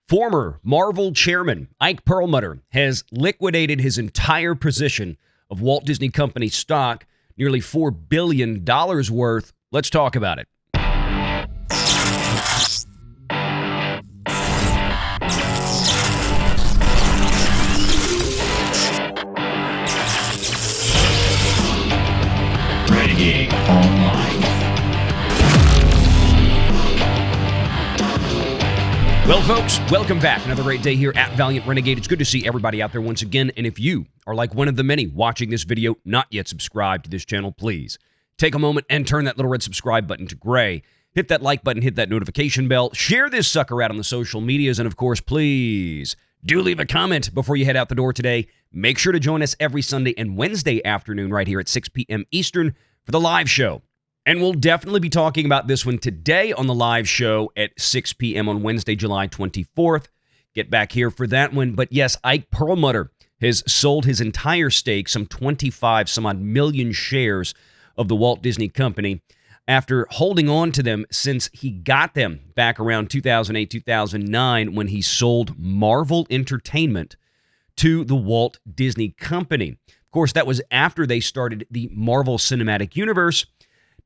Former Marvel chairman Ike Perlmutter has liquidated his entire position of Walt Disney Company stock, nearly $4 billion worth. Let's talk about it. Renegade Online. Well, folks, welcome back. Another great day here at Valiant Renegade. It's good to see everybody out there once again. And if you are like one of the many watching this video, not yet subscribed to this channel, please take a moment and turn that little red subscribe button to gray. Hit that like button, hit that notification bell, share this sucker out on the social medias, and of course, please do leave a comment before you head out the door today. Make sure to join us every Sunday and Wednesday afternoon right here at 6 p.m. Eastern for the live show. And we'll definitely be talking about this one today on the live show at 6 p.m. on Wednesday, July 24th. Get back here for that one. But yes, Ike Perlmutter has sold his entire stake, some 25 some odd million shares of the Walt Disney Company, after holding on to them since he got them back around 2008, 2009, when he sold Marvel Entertainment to the Walt Disney Company. Of course, that was after they started the Marvel Cinematic Universe.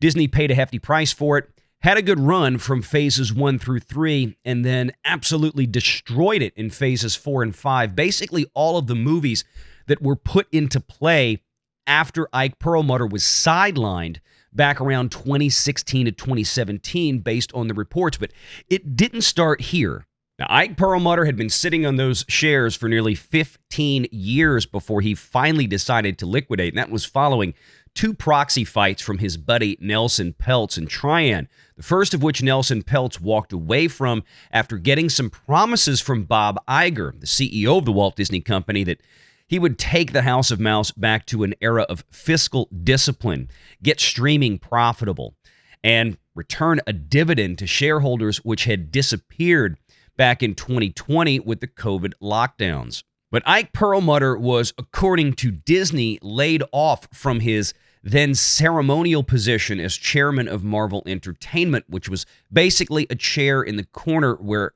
Disney paid a hefty price for it, had a good run from phases 1 through 3, and then absolutely destroyed it in phases 4 and 5. Basically, all of the movies that were put into play after Ike Perlmutter was sidelined back around 2016 to 2017 based on the reports. But it didn't start here. Now, Ike Perlmutter had been sitting on those shares for nearly 15 years before he finally decided to liquidate, and that was following two proxy fights from his buddy Nelson Peltz and Trian, the first of which Nelson Peltz walked away from after getting some promises from Bob Iger, the CEO of the Walt Disney Company, that he would take the House of Mouse back to an era of fiscal discipline, get streaming profitable, and return a dividend to shareholders which had disappeared back in 2020 with the COVID lockdowns. But Ike Perlmutter was, according to Disney, laid off from his then ceremonial position as chairman of Marvel Entertainment, which was basically a chair in the corner where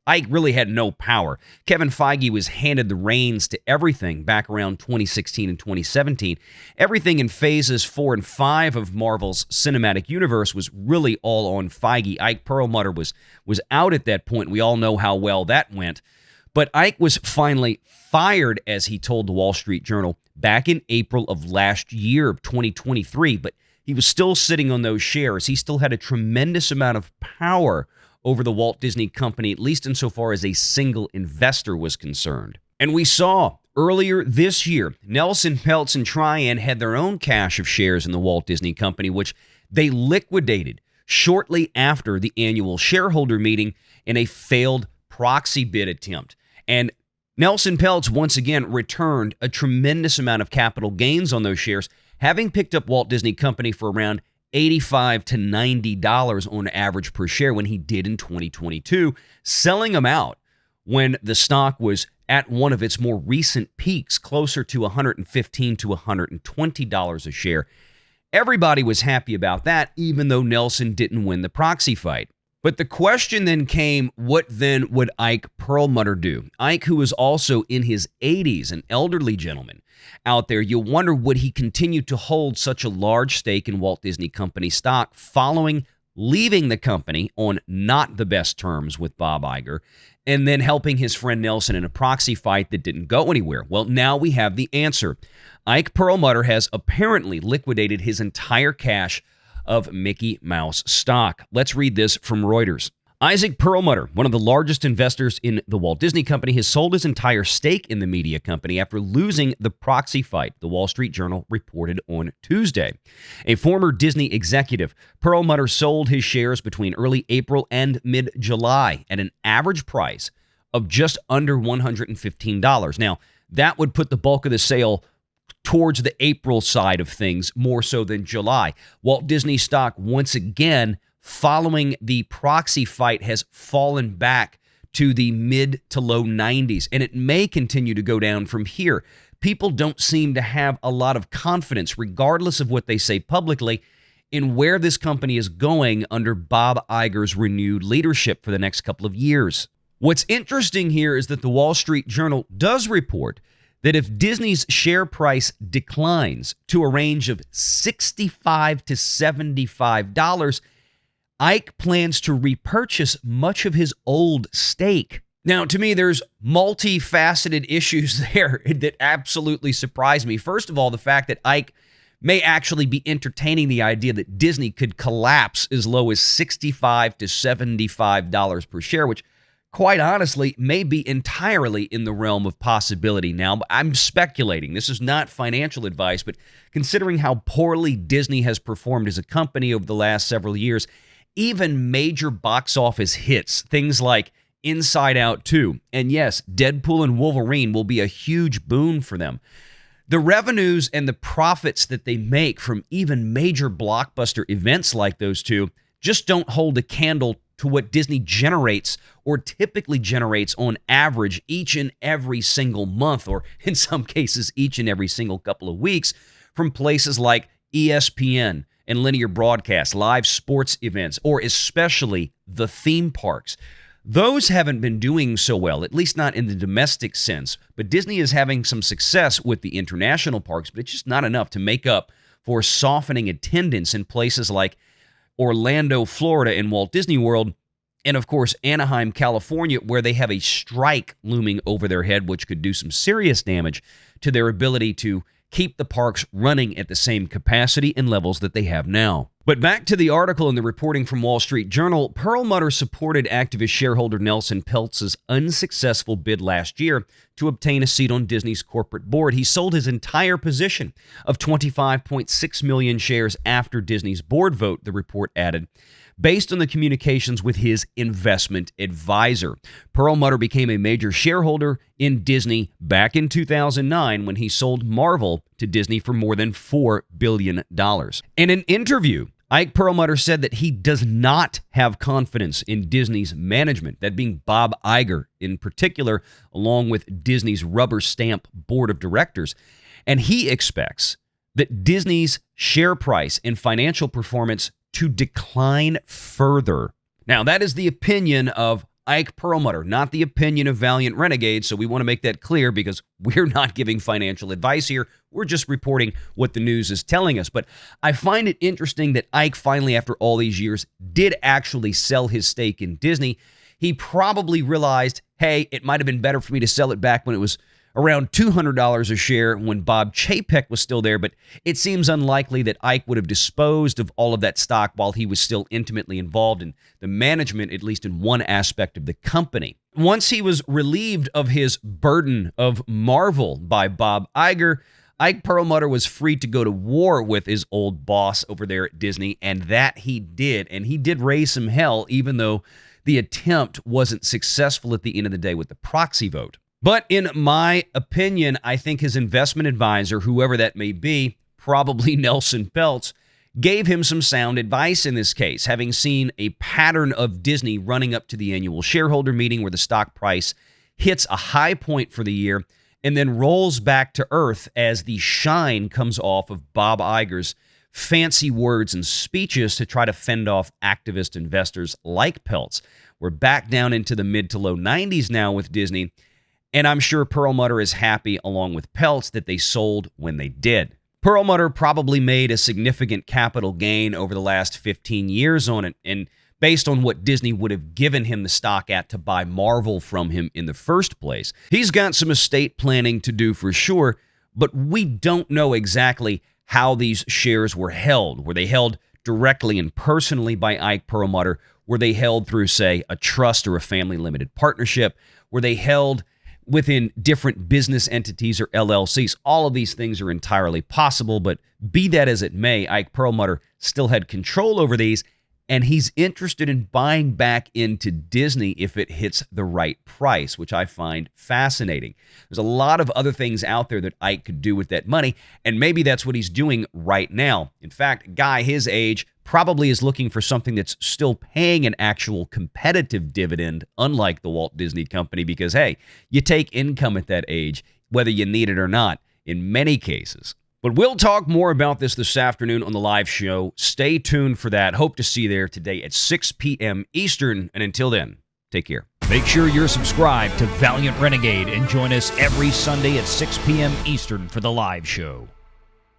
Ike really had no power. Kevin Feige was handed the reins to everything back around 2016 and 2017. Everything in phases 4 and 5 of Marvel's cinematic universe was really all on Feige. Ike Perlmutter was out at that point. We all know how well that went. But Ike was finally fired, as he told the Wall Street Journal, back in April of last year, 2023. But he was still sitting on those shares. He still had a tremendous amount of power over the Walt Disney Company, at least insofar as a single investor was concerned. And we saw earlier this year, Nelson Peltz and Trian had their own cache of shares in the Walt Disney Company, which they liquidated shortly after the annual shareholder meeting in a failed proxy bid attempt. And Nelson Peltz once again returned a tremendous amount of capital gains on those shares, having picked up Walt Disney Company for around $85 to $90 on average per share when he did in 2022, selling them out when the stock was at one of its more recent peaks, closer to $115 to $120 a share. Everybody was happy about that, even though Nelson didn't win the proxy fight. But the question then came, what then would Ike Perlmutter do? Ike, who is also in his 80s, an elderly gentleman out there, you wonder, would he continue to hold such a large stake in Walt Disney Company stock following leaving the company on not the best terms with Bob Iger, and then helping his friend Nelson in a proxy fight that didn't go anywhere? Well, now we have the answer. Ike Perlmutter has apparently liquidated his entire cache of Mickey Mouse stock. Let's read this from Reuters. Ike Perlmutter, one of the largest investors in the Walt Disney Company, has sold his entire stake in the media company after losing the proxy fight, the Wall Street Journal reported on Tuesday. A former Disney executive, Perlmutter sold his shares between early April and mid-July at an average price of just under $115. Now, that would put the bulk of the sale towards the April side of things, more so than July. Walt Disney stock, once again, following the proxy fight, has fallen back to the mid to low 90s, and it may continue to go down from here. People don't seem to have a lot of confidence, regardless of what they say publicly, in where this company is going under Bob Iger's renewed leadership for the next couple of years. What's interesting here is that the Wall Street Journal does report that if Disney's share price declines to a range of $65 to $75, Ike plans to repurchase much of his old stake. Now, to me, there's multifaceted issues there that absolutely surprise me. First of all, the fact that Ike may actually be entertaining the idea that Disney could collapse as low as $65 to $75 per share, which quite honestly may be entirely in the realm of possibility. Now, I'm speculating. This is not financial advice, but considering how poorly Disney has performed as a company over the last several years, even major box office hits, things like Inside Out 2, and yes, Deadpool and Wolverine will be a huge boon for them. The revenues and the profits that they make from even major blockbuster events like those two just don't hold a candle to what Disney generates or typically generates on average each and every single month, or in some cases each and every single couple of weeks, from places like ESPN and linear broadcast, live sports events, or especially the theme parks. Those haven't been doing so well, at least not in the domestic sense, but Disney is having some success with the international parks, but it's just not enough to make up for softening attendance in places like Orlando, Florida, and Walt Disney World, and of course Anaheim, California, where they have a strike looming over their head, which could do some serious damage to their ability to keep the parks running at the same capacity and levels that they have now. But back to the article and the reporting from Wall Street Journal, Perlmutter supported activist shareholder Nelson Peltz's unsuccessful bid last year to obtain a seat on Disney's corporate board. He sold his entire position of 25.6 million shares after Disney's board vote, the report added, based on the communications with his investment advisor. Perlmutter became a major shareholder in Disney back in 2009 when he sold Marvel to Disney for more than $4 billion. In an interview, Ike Perlmutter said that he does not have confidence in Disney's management, that being Bob Iger in particular, along with Disney's rubber stamp board of directors. And he expects that Disney's share price and financial performance to decline further. Now, that is the opinion of Ike Perlmutter, not the opinion of Valiant Renegade, so we want to make that clear because we're not giving financial advice here. We're just reporting what the news is telling us. But I find it interesting that Ike finally, after all these years, did actually sell his stake in Disney. He probably realized, hey, it might have been better for me to sell it back when it was around $200 a share when Bob Chapek was still there, but it seems unlikely that Ike would have disposed of all of that stock while he was still intimately involved in the management, at least in one aspect of the company. Once he was relieved of his burden of Marvel by Bob Iger, Ike Perlmutter was free to go to war with his old boss over there at Disney, and that he did. And he did raise some hell, even though the attempt wasn't successful at the end of the day with the proxy vote. But in my opinion, I think his investment advisor, whoever that may be, probably Nelson Peltz, gave him some sound advice in this case, having seen a pattern of Disney running up to the annual shareholder meeting where the stock price hits a high point for the year and then rolls back to earth as the shine comes off of Bob Iger's fancy words and speeches to try to fend off activist investors like Peltz. We're back down into the mid to low 90s now with Disney, and I'm sure Perlmutter is happy, along with Peltz, that they sold when they did. Perlmutter probably made a significant capital gain over the last 15 years on it, and based on what Disney would have given him the stock at to buy Marvel from him in the first place. He's got some estate planning to do for sure, but we don't know exactly how these shares were held. Were they held directly and personally by Ike Perlmutter? Were they held through, say, a trust or a family limited partnership? Were they held within different business entities or LLCs? All of these things are entirely possible, but be that as it may, Ike Perlmutter still had control over these, and he's interested in buying back into Disney if it hits the right price, which I find fascinating. There's a lot of other things out there that Ike could do with that money, and maybe that's what he's doing right now. In fact, a guy his age probably is looking for something that's still paying an actual competitive dividend, unlike the Walt Disney Company, because, hey, you take income at that age, whether you need it or not, in many cases. But we'll talk more about this afternoon on the live show. Stay tuned for that. Hope to see you there today at 6 p.m. Eastern. And until then, take care. Make sure you're subscribed to Valiant Renegade and join us every Sunday at 6 p.m. Eastern for the live show.